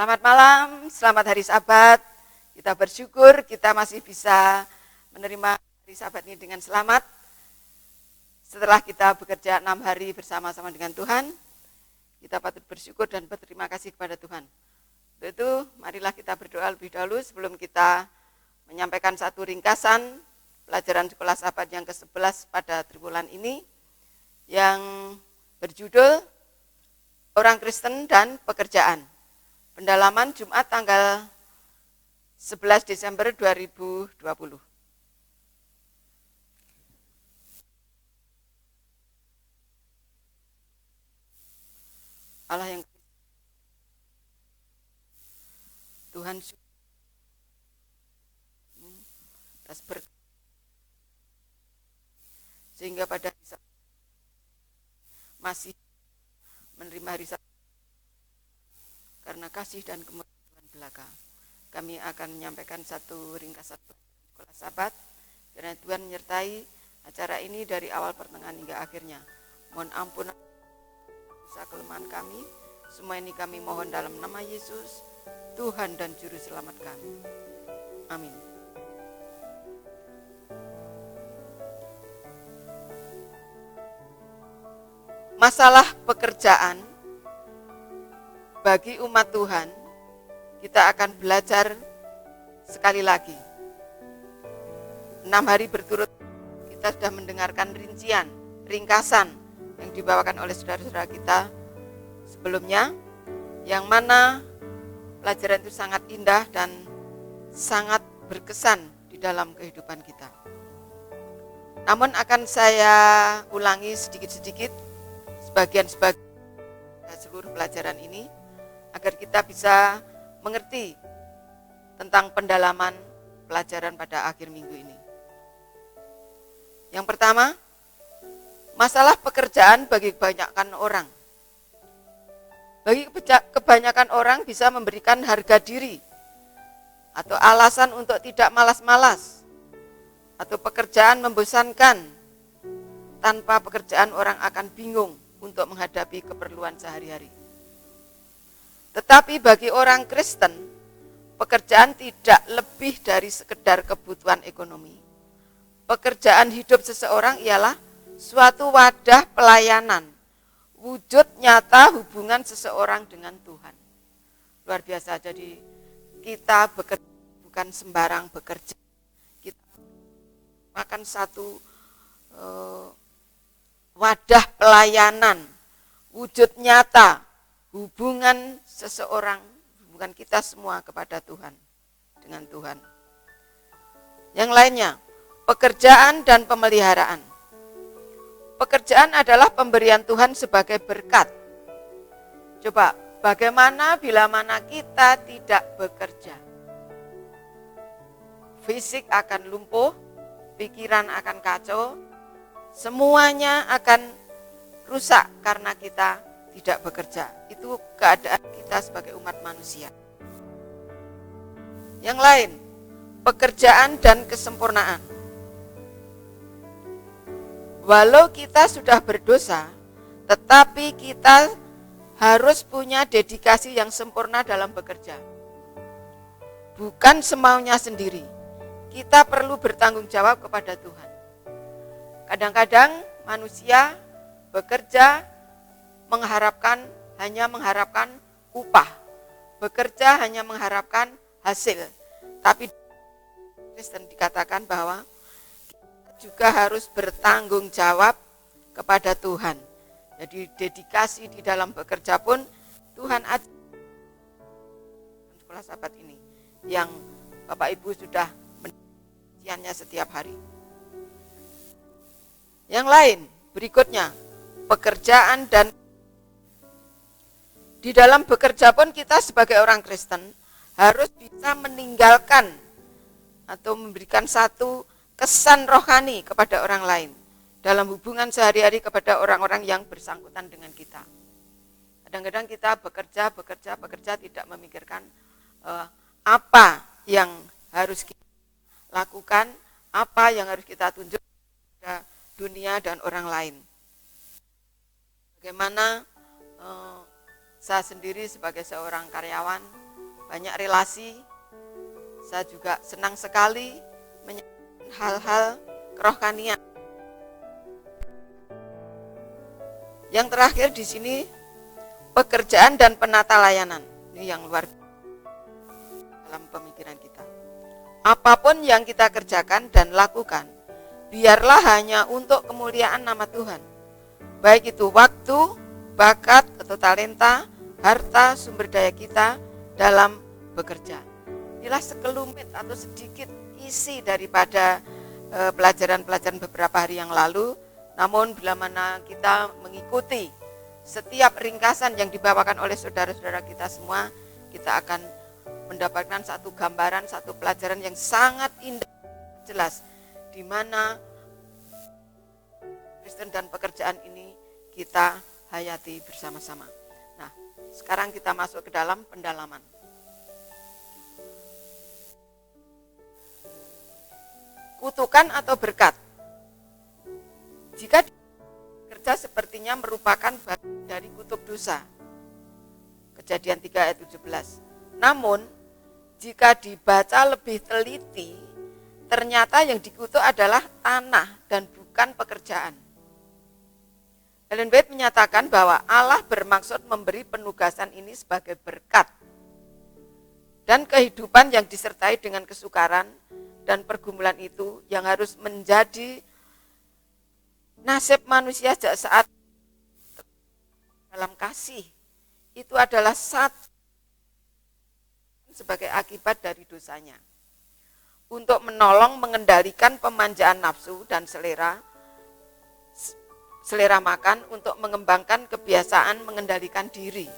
Selamat malam, selamat hari Sabat. Kita bersyukur kita masih bisa menerima hari Sabat ini dengan selamat. Setelah kita bekerja 6 hari bersama-sama dengan Tuhan, kita patut bersyukur dan berterima kasih kepada Tuhan. Untuk itu, marilah kita berdoa lebih dahulu sebelum kita menyampaikan satu ringkasan pelajaran sekolah Sabat yang ke-11 pada triwulan ini, yang berjudul Orang Kristen dan Pekerjaan. Pendalaman Jumat tanggal 11 Desember 2020. Allah yang Tuhan atas berkat sehingga pada hari Sabtu masih menerima hari Sabtu karena kasih dan kemurahan Tuhan belaka. Kami akan menyampaikan satu ringkasan sekolah Sabat, karena Tuhan menyertai acara ini dari awal pertengahan hingga akhirnya. Mohon ampun dosa kelemahan kami. Semua ini kami mohon dalam nama Yesus, Tuhan dan Juru Selamat kami. Amin. Masalah pekerjaan bagi umat Tuhan, kita akan belajar sekali lagi. 6 hari berturut kita sudah mendengarkan rincian, ringkasan yang dibawakan oleh saudara-saudara kita sebelumnya, yang mana pelajaran itu sangat indah dan sangat berkesan di dalam kehidupan kita. Namun akan saya ulangi sedikit-sedikit sebagian-sebagian seluruh pelajaran ini, agar kita bisa mengerti tentang pendalaman pelajaran pada akhir minggu ini. Yang pertama, masalah pekerjaan bagi kebanyakan orang. Bagi kebanyakan orang bisa memberikan harga diri atau alasan untuk tidak malas-malas, atau pekerjaan membosankan. Tanpa pekerjaan orang akan bingung untuk menghadapi keperluan sehari-hari. Tetapi bagi orang Kristen, pekerjaan tidak lebih dari sekedar kebutuhan ekonomi. Pekerjaan hidup seseorang ialah suatu wadah pelayanan, wujud nyata hubungan seseorang dengan Tuhan. Luar biasa, jadi kita bekerja bukan sembarang bekerja. Kita makan satu wadah pelayanan, wujud nyata hubungan seseorang, hubungan kita semua kepada Tuhan, dengan Tuhan. Yang lainnya, pekerjaan dan pemeliharaan. Pekerjaan adalah pemberian Tuhan sebagai berkat. Coba, bagaimana bila mana kita tidak bekerja? Fisik akan lumpuh, pikiran akan kacau, semuanya akan rusak karena kita tidak bekerja. Itu keadaan kita sebagai umat manusia. Yang lain, pekerjaan dan kesempurnaan. Walau kita sudah berdosa, tetapi kita harus punya dedikasi yang sempurna dalam bekerja. Bukan semaunya sendiri. Kita perlu bertanggung jawab kepada Tuhan. Kadang-kadang manusia bekerja hanya mengharapkan upah, bekerja hanya mengharapkan hasil. Tapi Kristen dikatakan bahwa kita juga harus bertanggung jawab kepada Tuhan. Jadi dedikasi di dalam bekerja pun Tuhan ajar. Sekolah Sabat ini yang Bapak Ibu sudah mendengarkannya setiap hari. Yang lain, berikutnya, pekerjaan dan di dalam bekerja pun kita sebagai orang Kristen harus bisa meninggalkan atau memberikan satu kesan rohani kepada orang lain dalam hubungan sehari-hari kepada orang-orang yang bersangkutan dengan kita. Kadang-kadang kita bekerja tidak memikirkan apa yang harus kita lakukan, apa yang harus kita tunjukkan kepada dunia dan orang lain. Bagaimana saya sendiri sebagai seorang karyawan banyak relasi. Saya juga senang sekali menyampaikan hal-hal kerohanian. Yang terakhir di sini, pekerjaan dan penata layanan. Ini yang luar biasa dalam pemikiran kita. Apapun yang kita kerjakan dan lakukan, biarlah hanya untuk kemuliaan nama Tuhan. Baik itu waktu, bakat atau talenta, harta, sumber daya kita dalam bekerja. Inilah sekelumit atau sedikit isi daripada pelajaran-pelajaran beberapa hari yang lalu. Namun bila mana kita mengikuti setiap ringkasan yang dibawakan oleh saudara-saudara kita semua, kita akan mendapatkan satu gambaran, satu pelajaran yang sangat indah, jelas, di mana Kristen dan pekerjaan ini kita hayati bersama-sama. Nah, sekarang kita masuk ke dalam pendalaman. Kutukan atau berkat. Jika kerja sepertinya merupakan bagian dari kutuk dosa. Kejadian 3 ayat 17. Namun, jika dibaca lebih teliti, ternyata yang dikutuk adalah tanah dan bukan pekerjaan. Ellen White menyatakan bahwa Allah bermaksud memberi penugasan ini sebagai berkat dan kehidupan yang disertai dengan kesukaran dan pergumulan itu yang harus menjadi nasib manusia sejak saat dalam kasih. Itu adalah satu sebagai akibat dari dosanya. Untuk menolong mengendalikan pemanjaan nafsu dan selera makan, untuk mengembangkan kebiasaan mengendalikan diri.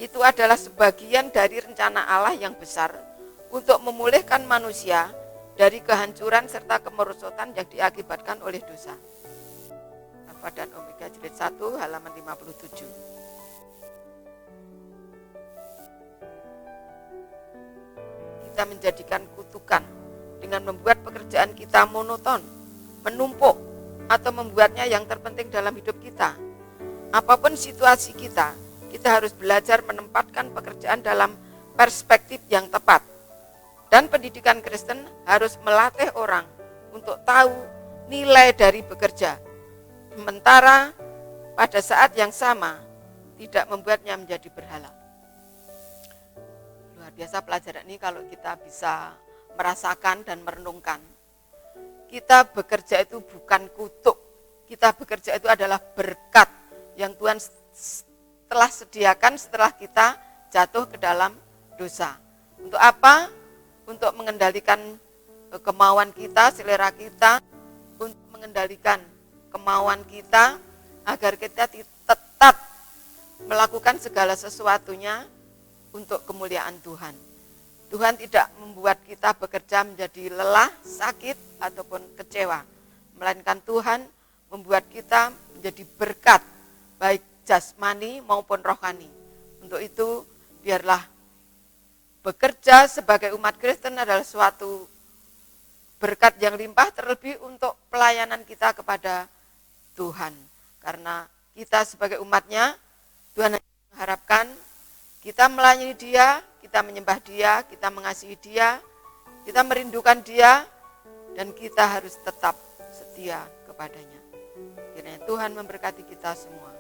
Itu adalah sebagian dari rencana Allah yang besar untuk memulihkan manusia dari kehancuran serta kemerosotan yang diakibatkan oleh dosa. Alfa dan Omega jilid 1 halaman 57. Kita menjadikan kutukan dengan membuat pekerjaan kita monoton, menumpuk, atau membuatnya yang terpenting dalam hidup kita. Apapun situasi kita harus belajar menempatkan pekerjaan dalam perspektif yang tepat. Dan pendidikan Kristen harus melatih orang untuk tahu nilai dari bekerja. Sementara pada saat yang sama tidak membuatnya menjadi berhala. Luar biasa pelajaran ini kalau kita bisa merasakan dan merenungkan. Kita bekerja itu bukan kutuk. Kita bekerja itu adalah berkat yang Tuhan telah sediakan setelah kita jatuh ke dalam dosa. Untuk apa? Untuk mengendalikan kemauan kita, selera kita, untuk mengendalikan kemauan kita agar kita tetap melakukan segala sesuatunya untuk kemuliaan Tuhan. Tuhan tidak membuat kita bekerja menjadi lelah, sakit, ataupun kecewa. Melainkan Tuhan membuat kita menjadi berkat, baik jasmani maupun rohani. Untuk itu, biarlah bekerja sebagai umat Kristen adalah suatu berkat yang limpah, terlebih untuk pelayanan kita kepada Tuhan. Karena kita sebagai umatnya, Tuhan mengharapkan kita melayani Dia, kita menyembah Dia, kita mengasihi Dia, kita merindukan Dia, dan kita harus tetap setia kepadanya. Kiranya Tuhan memberkati kita semua.